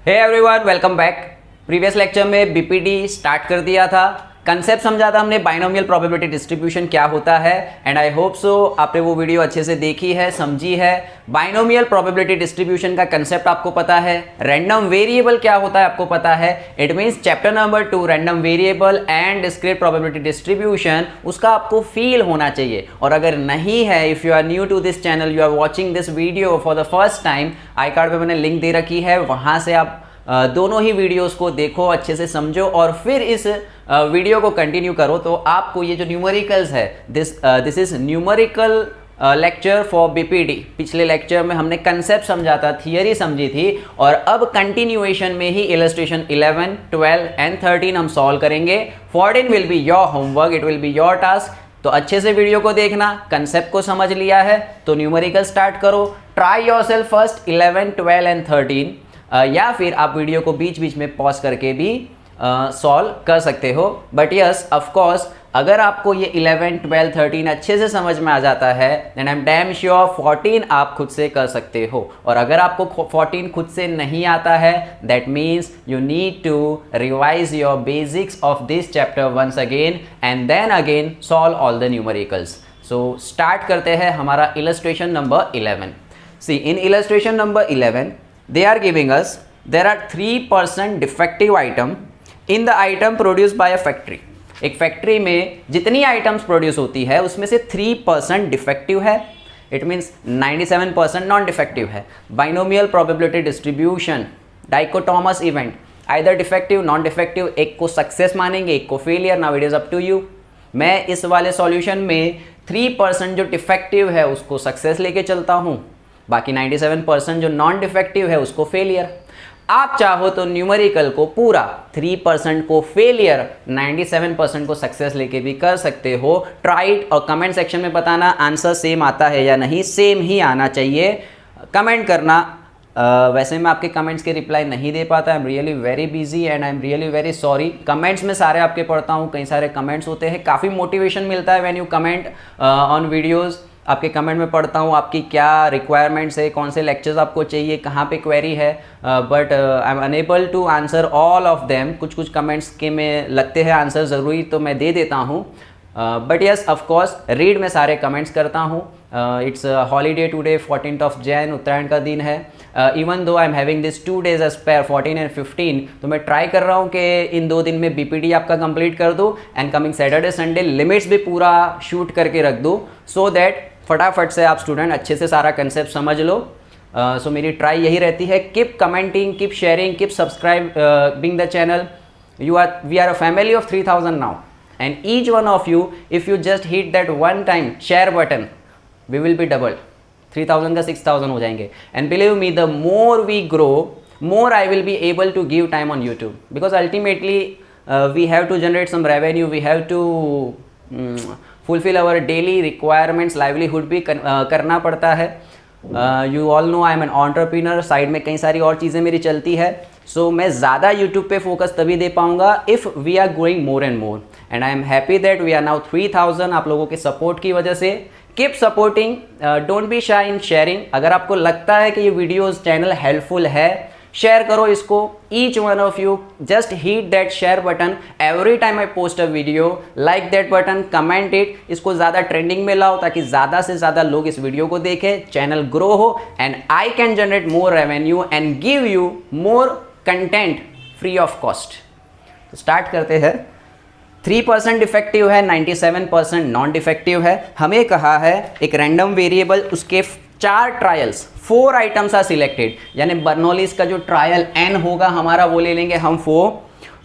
हे everyone, welcome back. Previous lecture में BPD start कर दिया था, कंसेप्ट समझा था हमने बाइनोमियल प्रोबेबिलिटी डिस्ट्रीब्यूशन क्या होता है। एंड आई होप सो आपने वो वीडियो अच्छे से देखी है, समझी है। बाइनोमियल प्रोबेबिलिटी डिस्ट्रीब्यूशन का कंसेप्ट आपको पता है, रैंडम वेरिएबल क्या होता है आपको पता है। It means chapter number 2 random variable and discrete probability distribution, उसका आपको फील होना चाहिए। और अगर नहीं है, if you are new to this channel, you are watching this video for the first time, I card पे मैंने लिंक दे रखी है, वहां से आप दोनों ही वीडियोस को देखो, अच्छे से समझो और फिर इस वीडियो को कंटिन्यू करो। तो आपको ये जो न्यूमेरिकल्स है, this is numerical lecture for BPD. पिछले लेक्चर में हमने कंसेप्ट समझा था, थियरी समझी थी, और अब कंटिन्यूएशन में ही इलस्ट्रेशन 11, 12 एंड 13 हम सॉल्व करेंगे। 14 will be your homework, it will be your task. तो अच्छे से वीडियो को देखना, कंसेप्ट को समझ लिया है तो न्यूमेरिकल स्टार्ट करो। ट्राई योरसेल्फ फर्स्ट 11, 12 एंड 13, या फिर आप वीडियो को बीच बीच में पॉज करके भी सॉल्व कर सकते हो। बट यस, ऑफ कोर्स, अगर आपको ये 11, 12, 13 अच्छे से समझ में आ जाता है, then I am damn sure 14 आप खुद से कर सकते हो। और अगर आपको 14 खुद से नहीं आता है, that means you need to revise your basics of this chapter once again and then again solve all the numericals. So start करते हैं हमारा illustration number 11। See, in illustration number 11 they are giving us there are 3% defective item in the item produced by a factory। एक factory में जितनी items produce होती है उसमें से 3% डिफेक्टिव है। इट मीन्स 97% नॉन डिफेक्टिव है। Binomial probability distribution, dichotomous event, either defective non defective, एक को सक्सेस मानेंगे, एक को failure. Now it is up to you. मैं इस वाले सॉल्यूशन में 3% जो डिफेक्टिव है उसको सक्सेस लेके चलता हूँ, बाकी 97% जो नॉन डिफेक्टिव है उसको फेलियर। आप चाहो तो न्यूमेरिकल को पूरा 3% को फेलियर, 97% को सक्सेस लेके भी कर सकते हो। ट्राई इट और कमेंट सेक्शन में बताना आंसर सेम आता है या नहीं। सेम ही आना चाहिए, कमेंट करना। वैसे मैं आपके कमेंट्स के रिप्लाई नहीं दे पाता, I am really very busy and I am really very sorry. Comments में सारे आपके पढ़ता हूँ, कई सारे कमेंट्स होते हैं, काफ़ी मोटिवेशन मिलता है when you comment on videos. आपके कमेंट में पढ़ता हूँ आपकी क्या रिक्वायरमेंट्स है, कौन से लेक्चर्स आपको चाहिए, कहाँ पे क्वेरी है, but I am unable to answer all of them. कुछ कुछ कमेंट्स के में लगते हैं आंसर ज़रूरी, तो मैं दे देता हूँ। But yes, of course, read में सारे कमेंट्स करता हूँ। It's holiday today, 14th of Jan, उत्तरायण का दिन है। Even though I am having this 2 days as spare, 14 and 15, तो मैं ट्राई कर रहा हूँ कि इन 2 दिन में बीपीडी आपका कंप्लीट कर दूँ and coming Saturday Sunday limits भी पूरा शूट करके रख दूँ, सो दैट फटाफट से आप स्टूडेंट अच्छे से सारा कंसेप्ट समझ लो। सो मेरी ट्राई यही रहती है, keep commenting, keep sharing, keep subscribing the channel. We are a family of 3000 now, and each one of you, if you just hit that one time share button, we will be doubled, 3000 का 6000 हो जाएंगे। and believe me, the more we grow, more I will be able to give time on YouTube, because ultimately we have to generate some revenue, we have to fulfill our daily requirements, livelihood भी करना पड़ता है। You all know I am an entrepreneur, side में कई सारी और चीज़ें मेरी चलती है। सो मैं ज़्यादा यूट्यूब पे फोकस तभी दे पाऊंगा if we are growing more and more, and I am happy that we are now 3000 आप लोगों के सपोर्ट की वजह से। कीप सपोर्टिंग, डोंट बी शाई इन शेयरिंग। अगर आपको लगता है कि ये वीडियोज़ चैनल हेल्पफुल है, शेयर करो इसको। Each one of you just hit that share button every time I post a video, like that button, comment it, इसको ज़्यादा ट्रेंडिंग में लाओ ताकि ज़्यादा से ज़्यादा लोग इस वीडियो को देखें, चैनल ग्रो हो and I can generate more revenue and give you more content free of cost. तो स्टार्ट करते हैं। 3% डिफेक्टिव है, 97% नॉन डिफेक्टिव है। हमें कहा है एक रैंडम वेरिएबल, उसके 4 ट्रायल्स, 4 आइटम्स आर सिलेक्टेड, यानी बर्नौलीज का जो ट्रायल n होगा हमारा वो ले लेंगे हम 4।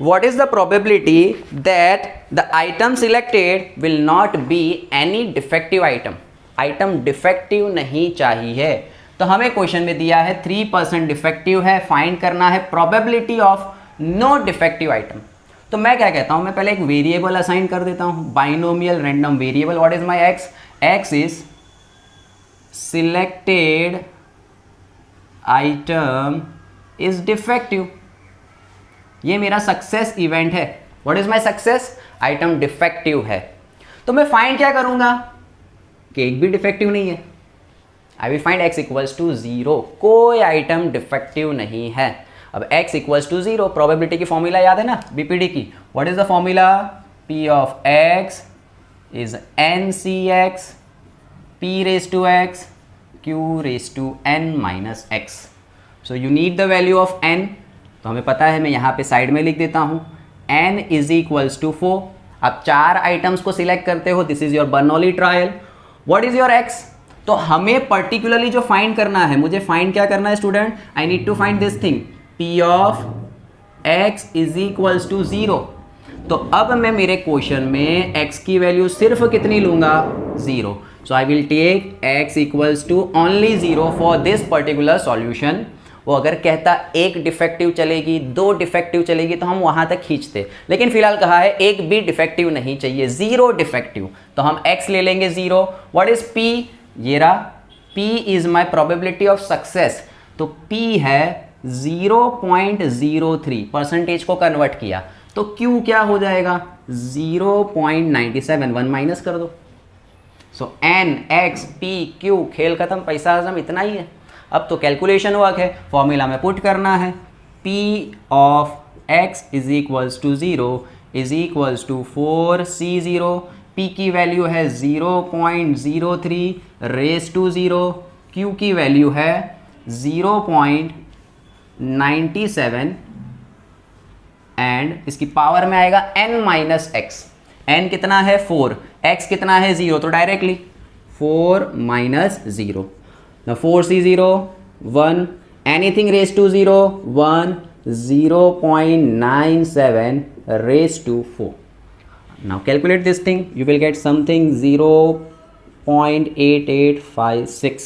What is the probability that the item selected will not be any defective item. Item defective नहीं चाहिए, तो हमें क्वेश्चन में दिया है 3% डिफेक्टिव है, फाइंड करना है probability of no defective item. तो मैं क्या कहता हूं, मैं पहले एक वेरिएबल असाइन कर देता हूं, binomial random variable. What is my ex? X is selected item is defective. ये मेरा सक्सेस इवेंट है। What is my success? Item defective है। तो मैं फाइंड क्या करूंगा कि एक भी डिफेक्टिव नहीं है। I will find x equals to 0, कोई आइटम डिफेक्टिव नहीं है। अब x इक्वल्स टू 0, प्रोबेबिलिटी की फॉर्मूला याद है ना बीपीडी की, what is the formula? p of x is n cx p raise to x q raise to n minus x. So you need the value of n. तो हमें पता है, मैं यहाँ पे साइड में लिख देता हूँ n इज इक्वल्स टू 4. आप 4 आइटम्स को सिलेक्ट करते हो, this is your Bernoulli trial. What is your x? तो हमें पर्टिकुलरली जो फाइंड करना है, मुझे फाइंड क्या करना है student? I need to find this thing, p of x is equals to 0. तो अब मैं मेरे क्वेश्चन में x की वैल्यू सिर्फ कितनी लूंगा? 0. So I will take x equals to only 0 for this particular solution. वो अगर कहता एक डिफेक्टिव चलेगी, 2 डिफेक्टिव चलेगी, तो हम वहां तक खींचते, लेकिन फिलहाल कहा है एक भी डिफेक्टिव नहीं चाहिए, 0 डिफेक्टिव. तो हम x ले लेंगे 0. What is p? ये रहा, p is my probability of success. तो p है 0.03, परसेंटेज को कन्वर्ट किया, तो q क्या हो जाएगा? 0.97, 1 माइनस कर दो. सो n x p q, खेल खत्म, पैसा आजम, इतना ही है. अब तो कैलकुलेशन वर्क है, फॉर्मूला में पुट करना है. p of x is equals to 0 is equals to 4c0. p की वैल्यू है 0.03 रेज टू 0, q की वैल्यू है 0.97 एंड इसकी पावर में आएगा n माइनस x. n कितना है? 4, x कितना है? 0. तो directly 4 minus 0. Now 4c0 1, anything raised to 0 1, 0.97 raised to 4. Now calculate this thing, you will get something 0.8856.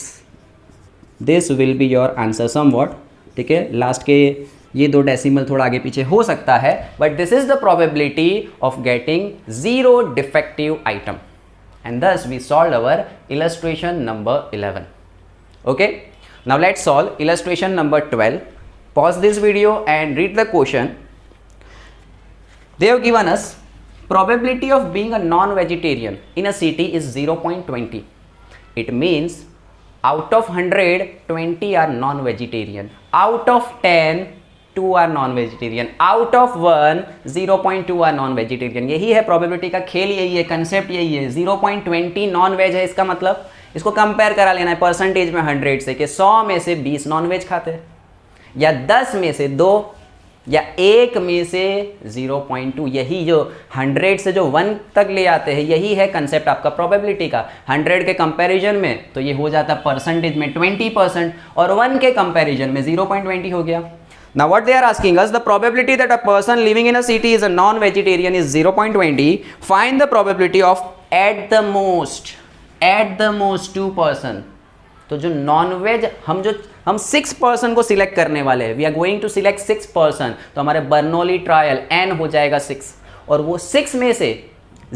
This will be your answer somewhat. ठीक है, लास्ट के ये 2 डेसिमल थोड़ा आगे पीछे हो सकता है, but this is the probability of getting 0 defective item. And thus we solved our illustration number 11. Okay, now let's solve illustration number 12. Pause this video and read the question. They have given us probability of being a non-vegetarian in a city is 0.20. It means out of 100, 20 are non-vegetarian. Out of 10, 2 are non-vegetarian. Out of 1, 0.2 are non-vegetarian. यही है probability का खेल, यही है concept, यही है. 0.20 non-veg है, इसका मतलब इसको कंपेयर करा लेना है परसेंटेज में 100 से, कि 100 में से 20 नॉनवेज खाते हैं, या 10 में से 2, या 1 में से 0.2. यही जो 100 से जो 1 तक ले आते हैं, यही है कंसेप्ट आपका प्रोबेबिलिटी का. 100 के कंपैरिजन में तो ये हो जाता परसेंटेज में 20%, और 1 के कंपैरिजन में 0.20 हो गया. Now what they are asking us, the probability that a person living in a city is a non-vegetarian is 0.20. Find the probability of at the most 2%. तो जो नॉन वेज हम 6% को सिलेक्ट करने वाले हैं, we are going to select 6%. तो हमारे Bernoulli trial n हो जाएगा 6, और वो 6 में से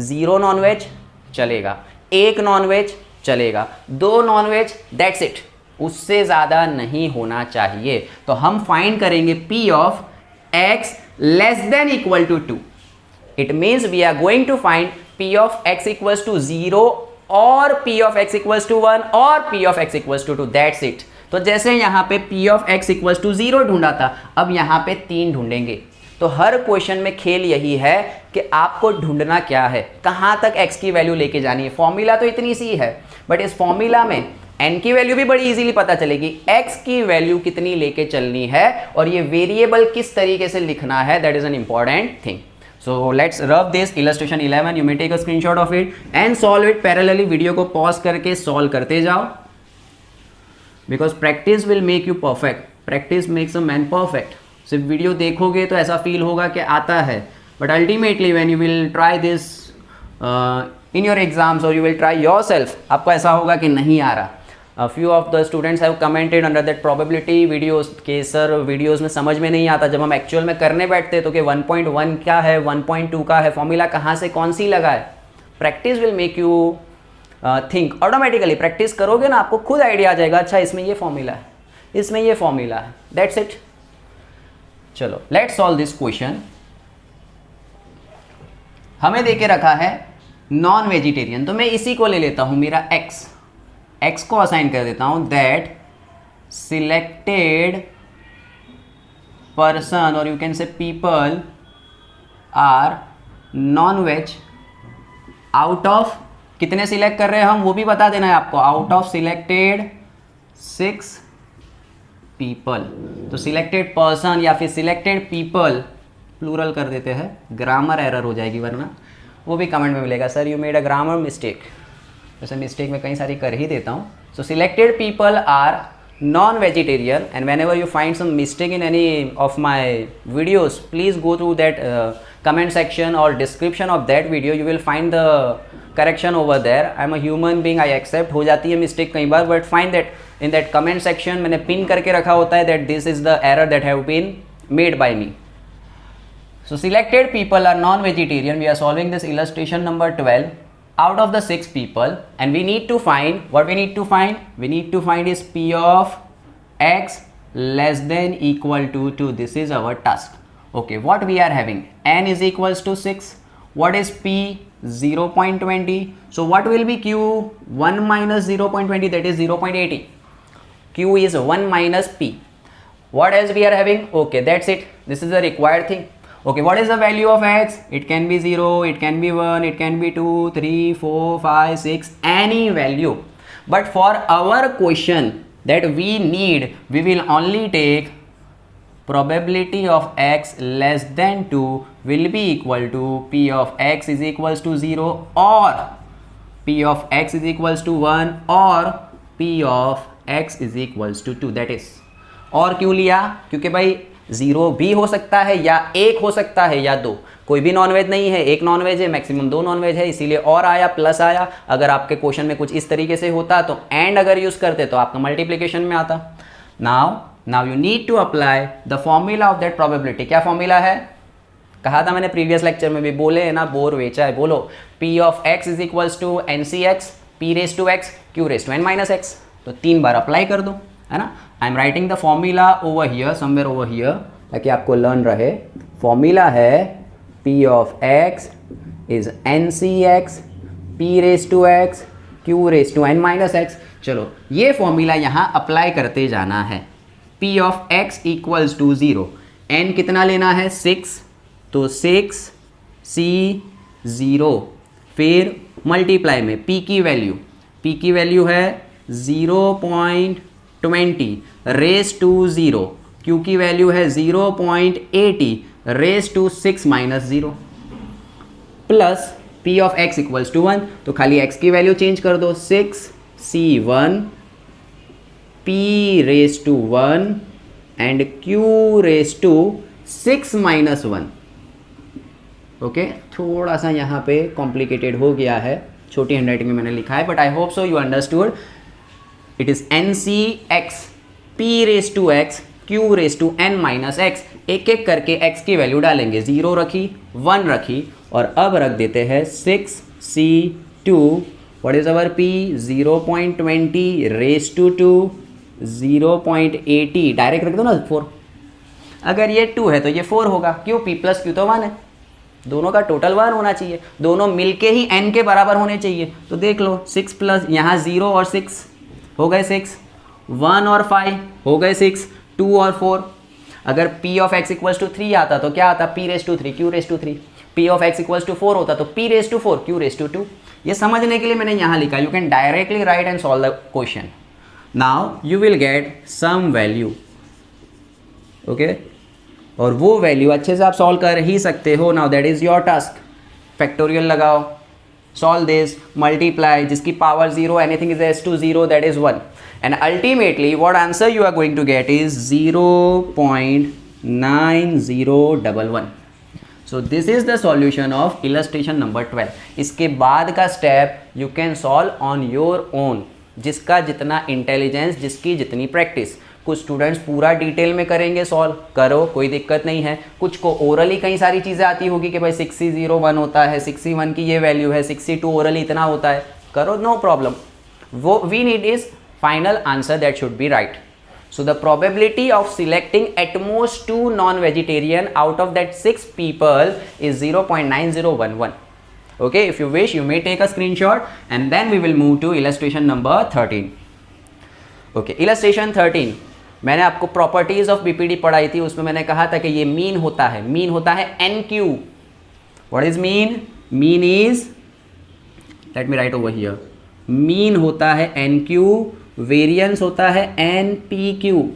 0 नॉन वेज चलेगा, 1 नॉन वेज चलेगा, 2 नॉन वेज, दैट्स इट. उससे ज़्यादा नहीं होना चाहिए. तो हम फाइंड करेंगे p of x less than equal to 2. It means we are going to find p of x equals to 0 और p of x equals to 1 और p of x equals to 2, that's it. तो जैसे यहाँ पे p of x equals to 0 ढूंढा था, अब यहाँ पे 3 ढूंढेंगे. तो हर क्वेश्चन में खेल यही है कि आपको ढूंढना क्या है, कहाँ तक x की वैल्यू लेके जानी है. फॉर्मूला तो इतनी सी है, बट इस फॉर्मूला में n की वैल्यू भी बड़ी इजीली पता चलेगी, x की वैल्यू कितनी लेके चलनी है, और ये वेरिएबल किस तरीके से लिखना है, that is an important thing. So let's rub this illustration 11. You may take a screenshot of it and solve it parallelly. Video को पॉज करके सॉल्व करते जाओ, because practice will make you perfect. Practice makes a man perfect. सिर्फ video देखोगे तो ऐसा feel होगा कि आता है, but ultimately when you will try this in your exams or you will try yourself, आपको ऐसा होगा कि नहीं आ रहा. A few of the students have commented under that probability videos के सर वीडियोस में समझ में नहीं आता, जब हम एक्चुअल में करने बैठते तो कि 1.1 क्या है, 1.2 का है, फॉर्मूला कहाँ से कौन सी लगा है. Practice will make you think. Automatically practice करोगे ना, आपको खुद आइडिया आ जाएगा, अच्छा इसमें ये फॉर्मूला है, इसमें ये फॉर्मूला है, दैट्स इट. चलो लेट्स सॉल्व दिस क्वेश्चन. हमें देके रखा है नॉन वेजिटेरियन, तो मैं इसी को ले लेता हूँ, मेरा x को असाइन कर देता हूं, that selected person or you can say people are non-veg out of, कितने सिलेक्ट कर रहे हैं हम वो भी बता देना है आपको, आउट ऑफ सिलेक्टेड 6 पीपल। तो सिलेक्टेड पर्सन या फिर सिलेक्टेड पीपल प्लूरल कर देते हैं, ग्रामर एरर हो जाएगी वरना, वो भी कमेंट में मिलेगा sir you made a grammar mistake. वैसे मिस्टेक मैं कई सारी कर ही देता हूँ। So selected people are non-vegetarian, and whenever you find some mistake in any of my videos, please go through that comment section or description of that video, you will find the correction over there. I am a human being, I accept, हो जाती है mistake कई बार, but find that in that comment section मैंने pin करके रखा होता है that this is the error that have been made by me. So selected people are non-vegetarian. We are solving this illustration number 12 out of the 6 people, and we need to find, what we need to find? We need to find is P of x less than equal to 2. This is our task. Okay, what we are having? N is equals to 6. What is P? 0.20. So what will be Q? 1 minus 0.20, that is 0.80. Q is 1 minus P. What else we are having? Okay, that's it. This is the required thing. Okay, what is the value of x? It can be 0, it can be 1, it can be 2, 3, 4, 5, 6, any value. But for our question that we need, we will only take probability of x less than 2 will be equal to P of x is equals to 0 or P of x is equals to 1 or P of x is equals to 2. That is, और क्यों लिया? क्योंकि भाई 0 भी हो सकता है या 1 हो सकता है या 2, कोई भी नॉनवेज नहीं है, एक नॉनवेज है, मैक्सिमम 2 नॉनवेज है, इसीलिए और आया प्लस आया। अगर आपके क्वेश्चन में कुछ इस तरीके से होता तो एंड अगर यूज करते तो आपका मल्टीप्लिकेशन में आता। Now you need to apply the formula of that probability. क्या फॉर्मूला है? कहा था मैंने प्रीवियस लेक्चर में भी, बोले है ना, बोर वेचा है, बोलो P of x is equals to NCx P raise to x Q raise to n minus x। तो 3 बार अप्लाई कर दो, है ना। I am writing the formula over here, somewhere over here, ताकि आपको लर्न रहे। फॉर्मूला है P of x is NCx P raise to x Q raise to n minus x। चलो ये फॉर्मूला यहाँ अप्लाई करते जाना है। P of x equals to 0, n कितना लेना है? 6, तो 6 C 0, फिर मल्टीप्लाई में P की वैल्यू है 0.20 रेस टू 0, Q की वैल्यू है 0.80 raise to 6 minus 0 plus P of x equals to 1, तो खाली x की वैल्यू चेंज कर दो, 6 C1 P raise to 1 and Q raise to 6 minus 1। Okay, थोड़ा सा यहाँ पे कॉम्प्लिकेटेड हो गया है, छोटी हैंडराइटिंग में मैंने लिखा है, but I hope so you understood. It is NCx P raise to x Q raise to n minus x। एक एक करके x की वैल्यू डालेंगे, 0 रखी, 1 रखी, और अब रख देते हैं 6C2। What is our P? 0.20 raise to 2 0.80, direct रख दो ना 4। अगर ये 2 है तो ये 4 होगा, क्यों? P प्लस Q तो 1 है, दोनों का टोटल 1 होना चाहिए, दोनों मिलके ही n के बराबर होने चाहिए। तो देख लो 6 प्लस यहाँ 0 और 6 हो गए 6, 1 और 5 हो गए 6, 2 और 4। अगर P of x equals to 3 आता तो क्या आता? P raise to 3 Q raise to 3। P of x equals to 4 होता तो P raise to 4 Q raise to 2। ये समझने के लिए मैंने यहाँ लिखा, you can directly write and solve the question. Now you will get some value, okay, और वो वैल्यू अच्छे से आप सॉल्व कर ही सकते हो। Now that is your task. Factorial लगाओ, सॉल्व दिस, मल्टीप्लाई, जिसकी power 0, anything is as to 0, that is 1, and ultimately what answer you are going to get is 0.9011. so this is the solution of illustration number 12. इसके बाद का step you can solve on your own, जिसका जितना intelligence, जिसकी जितनी practice. कुछ students पूरा detail में करेंगे, सॉल्व करो, कोई दिक्कत नहीं है। कुछ को ओरली कई सारी चीज़ें आती होगी कि भाई 6C01 होता है, 6C1 की ये वैल्यू है, 6C2 ओरली इतना होता है, करो, नो प्रॉब्लम। वो we need is final answer that should be right. So the probability of selecting at most 2 non-vegetarian out of that 6 people is 0.9011. Okay, if you wish you may take a screenshot and then we will move to illustration number 13. Okay, illustration 13. मैंने आपको properties of BPD पढ़ाई थी, उसमें मैंने कहा था कि ये मीन होता है n q. What is mean? Mean is, let me write over here, mean होता है एन क्यू, वेरियंस होता है एन पी क्यू।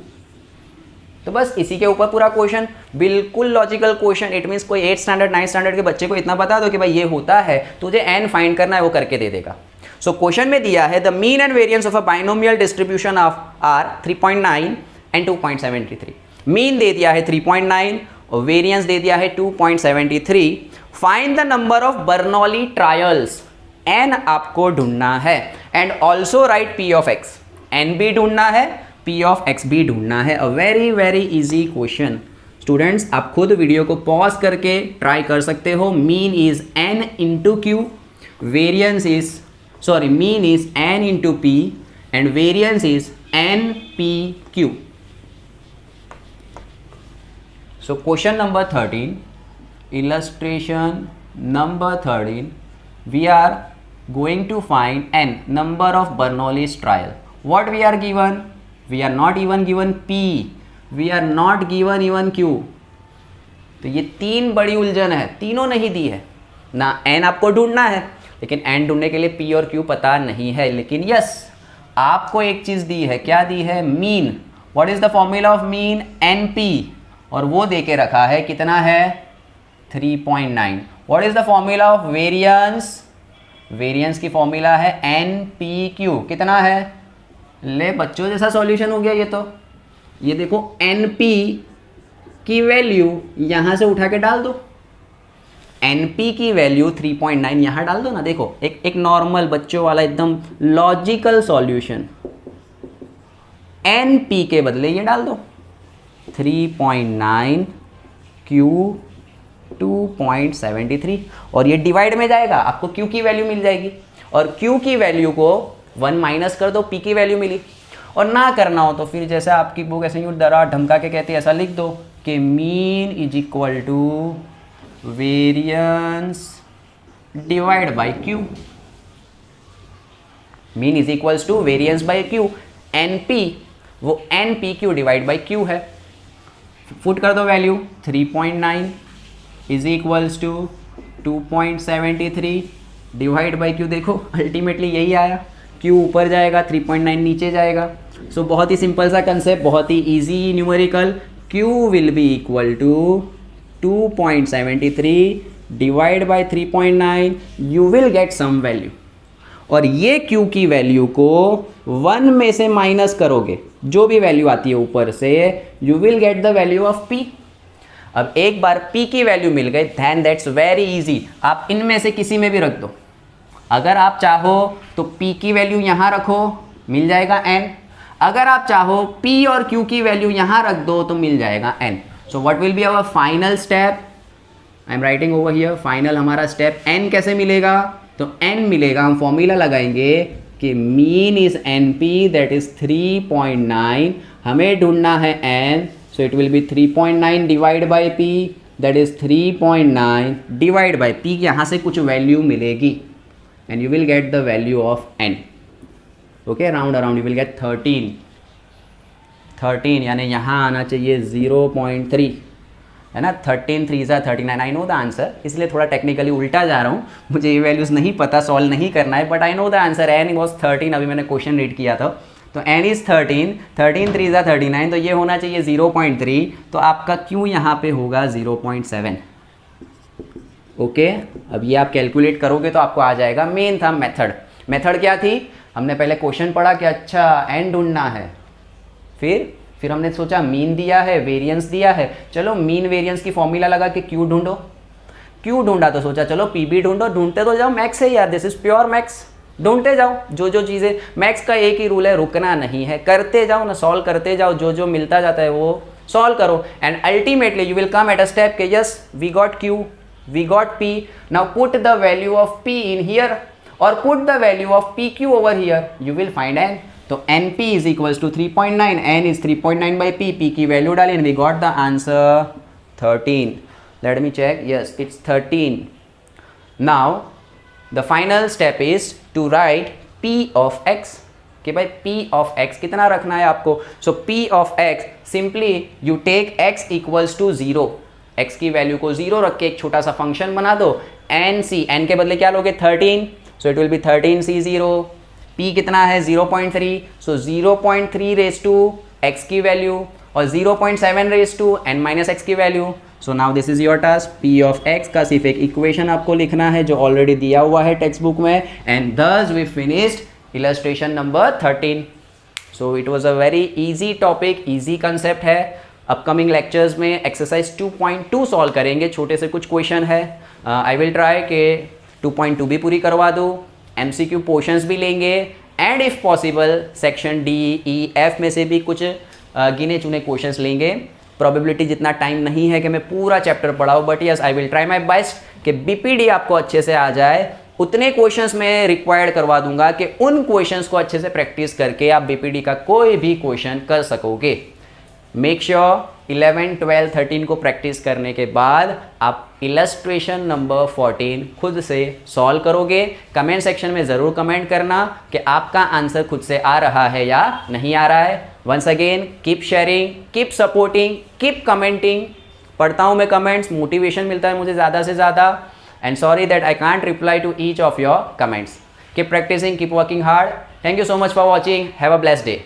तो बस इसी के ऊपर पूरा क्वेश्चन, बिल्कुल लॉजिकल क्वेश्चन। इट मीन्स कोई 8 स्टैंडर्ड 9 स्टैंडर्ड के बच्चे को इतना बता दो कि भाई ये होता है, तुझे एन फाइंड करना है, वो करके दे देगा। सो क्वेश्चन में दिया है the mean and variance of a binomial distribution of are 3.9 and 2.73। Mean दे दिया है 3.9 और वेरियंस दे दिया है 2.73। Find the number of Bernoulli trials, n आपको ढूंढना है, and also write p of x, n भी ढूंढना है, पी ऑफ एक्स भी ढूंढना है। A very very easy question. Students आप खुद वीडियो को पॉज करके ट्राई कर सकते हो। Mean is an into Q, variance is, sorry, mean is an into P and variance is an P Q. So question number 13, illustration number 13, we are going to find n number of Bernoulli's trial. What we are given? We are not even given p, we are not given even q. तो ये तीन बड़ी उलझन है, तीनों नहीं दी है ना। n आपको ढूंढना है, लेकिन n ढूंढने के लिए p और q पता नहीं है। लेकिन यस, आपको एक चीज दी है, क्या दी है? Mean. What is the formula of mean? np, और वो दे के रखा है, कितना है? 3.9। What is the formula of variance? Variance की फॉर्मूला है npq, कितना है? ले बच्चों जैसा सॉल्यूशन हो गया ये तो। ये देखो np की वैल्यू यहां से उठा के डाल दो, np की वैल्यू 3.9 यहां डाल दो ना। देखो एक नॉर्मल बच्चों वाला एकदम लॉजिकल सॉल्यूशन, np के बदले ये डाल दो 3.9 q 2.73, और ये डिवाइड में जाएगा, आपको q की वैल्यू मिल जाएगी, और q की वैल्यू को 1 माइनस कर दो, p की वैल्यू मिली। और ना करना हो तो फिर जैसा आपकी बुक ऐसे यूँ डरा धमका के कहती है, ऐसा लिख दो कि mean is equal to variance divide by q। Mean is equals to variance by q, np वो npq डिवाइड बाई q है। फुट कर दो value, 3.9 is equals to 2.73 divide by q। देखो अल्टीमेटली यही आया, q ऊपर जाएगा, 3.9 नीचे जाएगा। सो बहुत ही सिंपल सा कंसेप्ट, बहुत ही easy numerical. q will be equal to 2.73 divide by 3.9, you will get some value, और ये q की वैल्यू को 1 में से माइनस करोगे, जो भी वैल्यू आती है ऊपर से, you will get the value of p। अब एक बार p की वैल्यू मिल गई, देन दैट्स वेरी इजी, आप इनमें से किसी में भी रख दो। अगर आप चाहो तो p की वैल्यू यहाँ रखो, मिल जाएगा n। अगर आप चाहो p और q की वैल्यू यहाँ रख दो तो मिल जाएगा n। So what will be our final step? I am writing over here, final हमारा स्टेप n कैसे मिलेगा? तो n मिलेगा, हम फॉर्मूला लगाएंगे कि mean is np, that is 3.9, हमें ढूंढना है n, so it will B 3.9 divide by p, that is 3.9 divide by p, यहाँ से कुछ वैल्यू मिलेगी and you will get the value of n. okay, round around you will get 13 यानी यहाँ आना चाहिए 0.3, है ना। 13 3 ज़ा 39, आई नो द आंसर, इसलिए थोड़ा टेक्निकली उल्टा जा रहा हूँ, मुझे ये वैल्यूज़ नहीं पता, सॉल्व नहीं करना है, but I know the answer. n was 13, अभी मैंने क्वेश्चन रीड किया था, तो n इज़ 13, 13 3 ज़ा 39, तो ये होना चाहिए 0.3, तो आपका q यहाँ पे होगा 0.7। ओके, अब ये आप कैलकुलेट करोगे तो आपको आ जाएगा। मेन था मेथड क्या थी? हमने पहले क्वेश्चन पढ़ा कि अच्छा n ढूंढना है, फिर हमने सोचा मीन दिया है, वेरियंस दिया है, चलो मीन वेरियंस की फॉर्मूला लगा कि q ढूंढो। q ढूंढा तो सोचा चलो p भी ढूंढो, ढूंढते तो जाओ, मैथ्स है यार, दिस इज प्योर मैथ्स, ढूंढते जाओ जो चीज़ें। मैथ्स का एक ही रूल है, रुकना नहीं है, करते जाओ ना, सॉल्व करते जाओ, जो मिलता जाता है वो सॉल्व करो, and ultimately you will come at a step के yes we got q, we got p, now put the value of p in here or put the value of pq over here, you will find n। तो np is equals to 3.9, n is 3.9 by p, p की value डाली and we got the answer 13। let me check, yes it's 13। now the final step is to write p of x, कि भाई p of x कितना रखना है आपको। So p of x simply you take x equals to 0, x की value को 0 रख के एक छोटा सा फंक्शन बना दो, n c, n के बदले क्या लोगे 13, so it will be 13c0, p कितना है 0.3, सो 0.3 रेज टू x की वैल्यू और 0.7 raise to n minus x की value. So now this is your task, p of x का सिर्फ एक इक्वेशन आपको लिखना है जो ऑलरेडी दिया हुआ है टेक्स्ट बुक में, and thus we finished illustration number 13. So it was a very easy topic, easy concept है। अपकमिंग लेक्चर्स में एक्सरसाइज 2.2 सॉल्व करेंगे, छोटे से कुछ क्वेश्चन है। आई विल ट्राई के 2.2 भी पूरी करवा दूँ, MCQ पोर्शंस भी लेंगे, and if possible section D, E, F में से भी कुछ गिने चुने क्वेश्चंस लेंगे। प्रोबेबिलिटी जितना टाइम नहीं है कि मैं पूरा चैप्टर पढ़ाऊँ, but yes I will try my best कि BPD आपको अच्छे से आ जाए। उतने क्वेश्चंस मैं रिक्वायर्ड करवा दूंगा कि उन क्वेश्चंस को अच्छे से प्रैक्टिस करके आप BPD का कोई भी क्वेश्चन कर सकोगे। मेक श्योर 11, 12, 13 को प्रैक्टिस करने के बाद आप इलस्ट्रेशन नंबर 14 खुद से सॉल्व करोगे। कमेंट सेक्शन में ज़रूर कमेंट करना कि आपका आंसर खुद से आ रहा है या नहीं आ रहा है। Once again keep sharing, keep supporting, keep commenting. पढ़ता हूँ मैं कमेंट्स, मोटिवेशन मिलता है मुझे ज़्यादा से ज़्यादा। And sorry that I can't reply to each of your comments. Keep practicing, keep working hard. Thank you so much for watching. Have a blessed day.